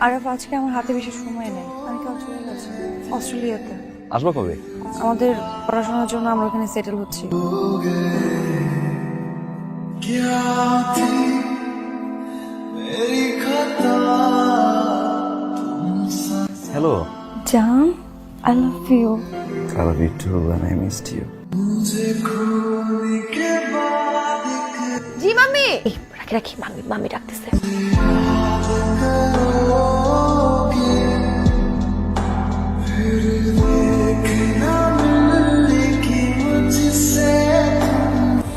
আরব আজকে আমার হাতে বেশি সময় নেই, আমি কাল চলে যাচ্ছি অস্ট্রেলিয়াতে। আসবা কবে? আমাদের পড়াশোনার জন্য আমরা ওখানে সেটেল হচ্ছি। হ্যালো। জান, I love you. I love you too and I missed you. G mummy. রাখি রাখি, মাম্মি মাম্মি ডাকতেছে।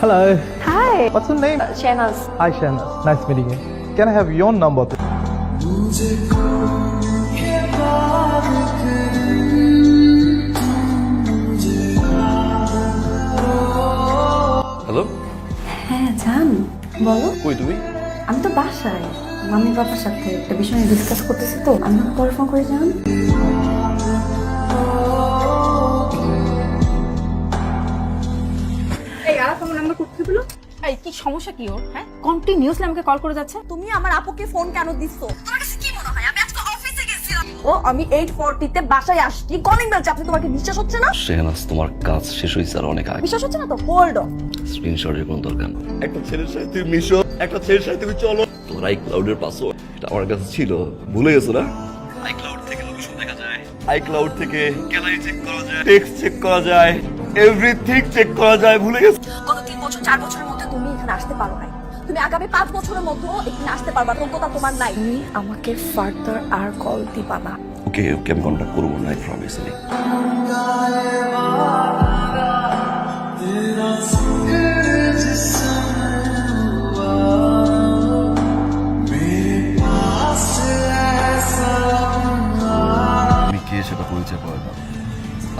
Hello. Hi. What's your name? Shahnaz. Hi, Shahnaz. Nice meeting you. Can I have your number? Hello. হ্যাঁ জান, বলো। কই তুমি? আমি তো বাসায় মাম্মি বাবার সাথে একটা বিষয় নিয়ে ডিসকাস করতেছি, তো আমি পরে ফোন করে যান। এই আরাফ আমার নাম্বার করতে দিল। এই কি সমস্যা কি ওর? হ্যাঁ, কন্টিনিউয়াসলি আমাকে কল করে যাচ্ছে। তুমি আমার আপুকে ফোন কেন দিচ্ছ? তোমার কাছে কি মনে হয় আমি আজকে অফিসে গেছিলাম? ও আমি 8:40 তে বাসায় আসছি, কলিং বেল চাপতে তোমাকে বিশ্বাস হচ্ছে না? শেহনাজ, তোমার কাজ শেষ হয়েছে আর অনেক আগে। বিশ্বাস হচ্ছে না তো হোল্ড অন। স্ক্রিনশটের কোনো দরকার নেই। একটা ছেলের সাথে তুমি মিশো, একটা ছেলের সাথে তুমি চলো। তোমার আইক্লাউডের পাসওয়ার্ড এটা আমার কাছে ছিল, ভুলে গেছো না? আইক্লাউড থেকে লোকেশন দেখা যায়, আইক্লাউড থেকে গ্যালারি চেক করা যায়, টেক্সট চেক করা যায়, এভরিথিং চেক করা যায়, ভুলে গেছো? গত 3 বছর 4 বছরের মধ্যে তুমি এখানে আসতে পারো নাই। তুমি আগামী 5 বছরের মধ্যে এখানে আসতে পারবা, যোগ্যতা তোমার নাই। তুমি আমাকে ফার্দার আর কল দিবা না। ওকে ওকে, আমি কন্ট্যাক্ট করবো না, আই প্রমিস। আমি কে সেটা পরিচয় পড়ে না,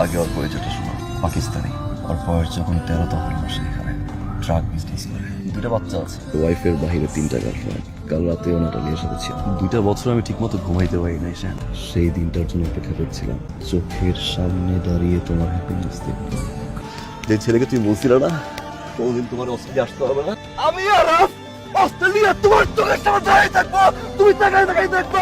আগে ওর পরিচয়টা শোনা। পাকিস্তানি, ওর বয়স যখন 13 তখন বসে এখানে ট্রাক বিজনেস করে। 2টা বাচ্চা আছে, ওয়াইফের বাইরে 3টা গার্লফ্রেন্ড। কাল রাতে নাটালিয়ার সাথে ছিল। 2টা বছর আমি ঠিকমতো ঘুমাইতে পারি নাই। সেই দিনটার জন্য অপেক্ষা করছিলাম, চোখের সামনে দাঁড়িয়ে তোমার হ্যাপিনেস দেখবো। যে ছেলেকে তুমি বলছিল না কোনদিন তোমার অস্ট্রেলিয়া আসতে হবে না, আমি আর অস্ট্রেলিয়া তোমার চোখের সামনে দাঁড়িয়ে থাকবো, তুমি তাকাই তাকাই থাকবো।